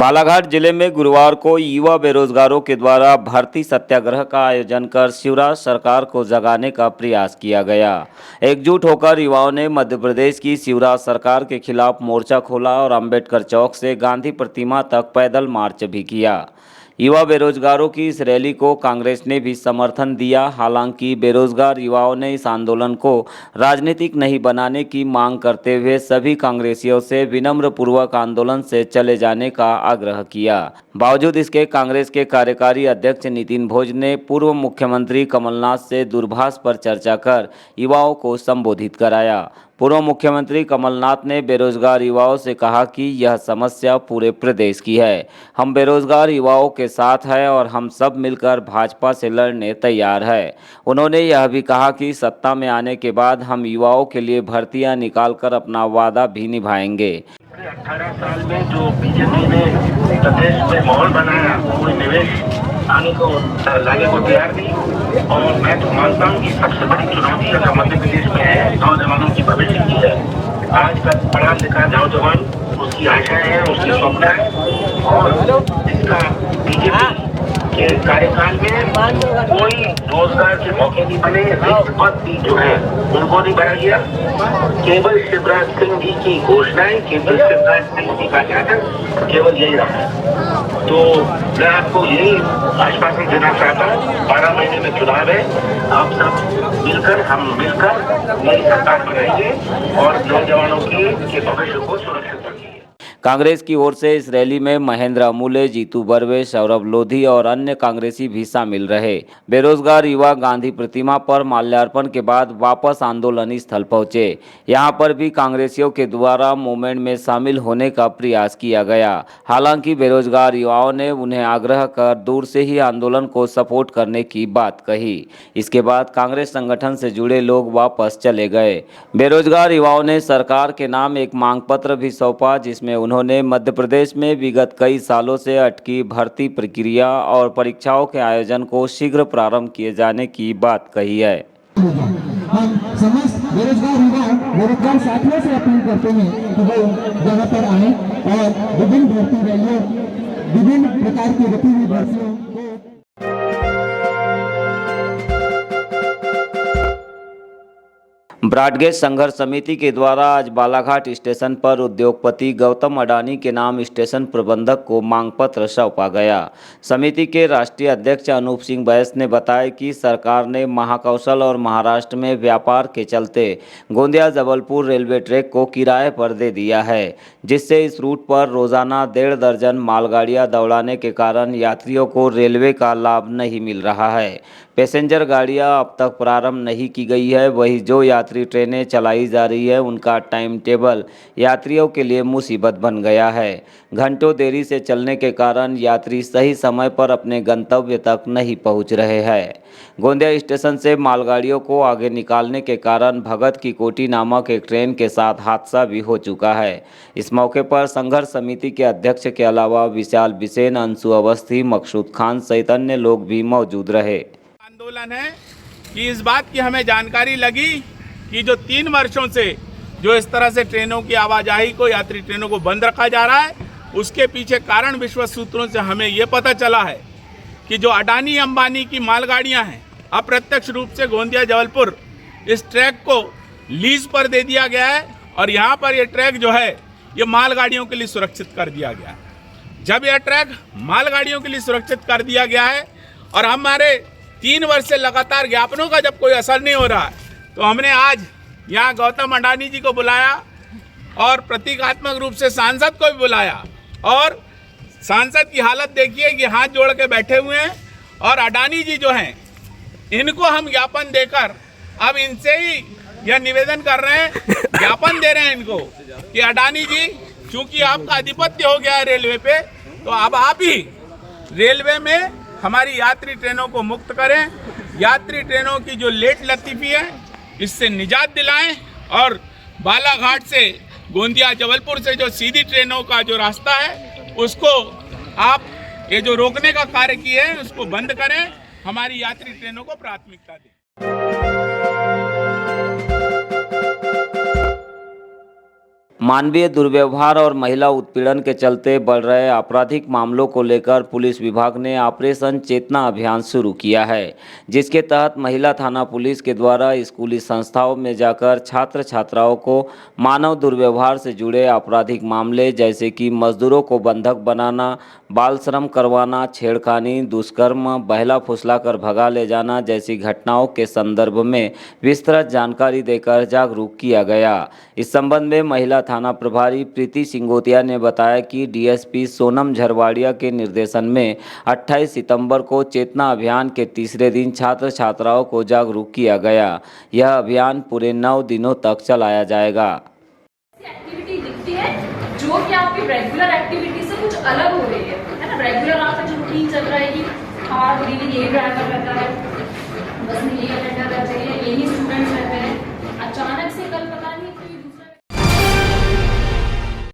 बालाघाट जिले में गुरुवार को युवा बेरोजगारों के द्वारा भर्ती सत्याग्रह का आयोजन कर शिवराज सरकार को जगाने का प्रयास किया गया। एकजुट होकर युवाओं ने मध्य प्रदेश की शिवराज सरकार के खिलाफ मोर्चा खोला और अंबेडकर चौक से गांधी प्रतिमा तक पैदल मार्च भी किया। युवा बेरोजगारों की इस रैली को कांग्रेस ने भी समर्थन दिया। हालांकि बेरोजगार युवाओं ने इस आंदोलन को राजनीतिक नहीं बनाने की मांग करते हुए सभी कांग्रेसियों से विनम्र पूर्वक आंदोलन से चले जाने का आग्रह किया। बावजूद इसके कांग्रेस के कार्यकारी अध्यक्ष नितिन भोज ने पूर्व मुख्यमंत्री कमलनाथ से दूरभाष पर चर्चा कर युवाओं को संबोधित कराया। पूर्व मुख्यमंत्री कमलनाथ ने बेरोजगार युवाओं से कहा कि यह समस्या पूरे प्रदेश की है। हम बेरोजगार युवाओं के साथ हैं और हम सब मिलकर भाजपा से लड़ने तैयार है। उन्होंने यह भी कहा कि सत्ता में आने के बाद हम युवाओं के लिए भर्तियां निकालकर अपना वादा भी निभाएंगे। 18 साल में जो बीजेपी ने प्रदेश में माहौल बनाया, कोई निवेश आने को लाने को तैयार नहीं। और मैं तो मानता हूँ कि सबसे बड़ी चुनौती अगर मध्य प्रदेश में है नौजवानों की भविष्य की है। आज का पढ़ा लिखा नौजवान उसकी आशा है, उसकी स्वप्न है और इसका बीजेपी के कार्यकाल में कोई रोजगार के मौके नहीं बने। रिक्त पद भी जो है उनको नहीं बढ़ा गया। केवल शिवराज सिंह जी की घोषणाएं, केवल शिवराज सिंह जी का शासन केवल यही रहा है। तो मैं आपको यही आश्वासन देना चाहता हूँ, 12 महीने में चुनाव है, आप सब मिलकर हम मिलकर नई सरकार बनाएंगे और नौजवानों के भविष्य को सुरक्षित रखेंगे। कांग्रेस की ओर से इस रैली में महेंद्र अमूले, जीतू बर्वे, सौरभ लोधी और अन्य कांग्रेसी भी शामिल रहे। बेरोजगार युवा गांधी प्रतिमा पर माल्यार्पण के बाद वापस आंदोलन स्थल पहुंचे। यहां पर भी कांग्रेसियों के द्वारा मूवमेंट में शामिल होने का प्रयास किया गया। हालांकि बेरोजगार युवाओं ने उन्हें आग्रह कर दूर से ही आंदोलन को सपोर्ट करने की बात कही। इसके बाद कांग्रेस संगठन से जुड़े लोग वापस चले गए। बेरोजगार युवाओं ने सरकार के नाम एक मांग पत्र भी सौंपा, जिसमें उन्होंने मध्य प्रदेश में विगत कई सालों से अटकी भर्ती प्रक्रिया और परीक्षाओं के आयोजन को शीघ्र प्रारंभ किए जाने की बात कही है। हम समस्त बेरोजगार युवा बेरोजगार साथियों से अपील करते हैं कि वो यहाँ पर आए और विभिन्न भर्ती रैलियों, विभिन्न प्रकार की गतिविधि भर्तियों ब्रॉडगेज संघर्ष समिति के द्वारा आज बालाघाट स्टेशन पर उद्योगपति गौतम अडानी के नाम स्टेशन प्रबंधक को मांग पत्र सौंपा गया। समिति के राष्ट्रीय अध्यक्ष अनूप सिंह बैस ने बताया कि सरकार ने महाकौशल और महाराष्ट्र में व्यापार के चलते गोंदिया जबलपुर रेलवे ट्रैक को किराए पर दे दिया है, जिससे इस रूट पर रोजाना 1.5 दर्जन मालगाड़ियां दौड़ाने के कारण यात्रियों को रेलवे का लाभ नहीं मिल रहा है। पैसेंजर गाड़ियां अब तक प्रारंभ नहीं की गई है। वही जो यात्री ट्रेनें चलाई जा रही है उनका टाइम टेबल यात्रियों के लिए मुसीबत बन गया है। घंटों देरी से चलने के कारण यात्री सही समय पर अपने गंतव्य तक नहीं पहुंच रहे हैं। गोंदिया स्टेशन से मालगाड़ियों को आगे निकालने के कारण भगत की कोठी नामक एक ट्रेन के साथ हादसा भी हो चुका है। इस मौके पर संघर्ष समिति के अध्यक्ष के अलावा विशाल बिसेन, अंशु अवस्थी, मकसूद खान सहित अन्य लोग भी मौजूद रहे। आंदोलन है कि इस बात की हमें जानकारी लगी कि जो 3 वर्षों से जो इस तरह से ट्रेनों की आवाजाही को, यात्री ट्रेनों को बंद रखा जा रहा है, उसके पीछे कारण विश्वस्त सूत्रों से हमें ये पता चला है कि जो अडानी अंबानी की मालगाड़ियां हैं, अप्रत्यक्ष रूप से गोंदिया जबलपुर इस ट्रैक को लीज पर दे दिया गया है और यहाँ पर ये ट्रैक जो है ये मालगाड़ियों के लिए सुरक्षित कर दिया गया है। जब यह ट्रैक मालगाड़ियों के लिए सुरक्षित कर दिया गया है और हमारे 3 वर्ष से लगातार ज्ञापनों का जब कोई असर नहीं हो रहा है, तो हमने आज यहाँ गौतम अडानी जी को बुलाया और प्रतीकात्मक रूप से सांसद को भी बुलाया और सांसद की हालत देखिए कि हाथ जोड़ के बैठे हुए हैं और अडानी जी जो हैं इनको हम ज्ञापन देकर अब इनसे ही यह निवेदन कर रहे हैं, ज्ञापन दे रहे हैं इनको कि अडानी जी, चूंकि आपका आधिपत्य हो गया है रेलवे पे, तो अब आप ही रेलवे में हमारी यात्री ट्रेनों को मुक्त करें। यात्री ट्रेनों की जो लेट लतीफ़ी है इससे निजात दिलाएं और बालाघाट से गोंदिया जबलपुर से जो सीधी ट्रेनों का जो रास्ता है उसको आप ये जो रोकने का कार्य किए हैं उसको बंद करें, हमारी यात्री ट्रेनों को प्राथमिकता दें। मानवीय दुर्व्यवहार और महिला उत्पीड़न के चलते बढ़ रहे आपराधिक मामलों को लेकर पुलिस विभाग ने ऑपरेशन चेतना अभियान शुरू किया है, जिसके तहत महिला थाना पुलिस के द्वारा स्कूली संस्थाओं में जाकर छात्र छात्राओं को मानव दुर्व्यवहार से जुड़े आपराधिक मामले जैसे कि मजदूरों को बंधक बनाना, बाल श्रम करवाना, छेड़खानी, दुष्कर्म, बहला फुसलाकर भगा ले जाना जैसी घटनाओं के संदर्भ में विस्तृत जानकारी देकर जागरूक किया गया। इस संबंध में महिला थाना प्रभारी प्रीति सिंगोतिया ने बताया कि डीएसपी सोनम झरवाड़िया के निर्देशन में 28 सितंबर को चेतना अभियान के तीसरे दिन छात्र छात्राओं को जागरूक किया गया। यह अभियान पूरे 9 दिनों तक चलाया जाएगा। एक्टिविटी दिखती है जो कि आपकी रेगुलर एक्टिविटी से कुछ अलग हो रही है ना। रेगुलर आपका जो रूटीन चल रहा है कि हाँ डेली यही ड्राइवर रहता है, बस में यही अटेंडर रहते हैं, यही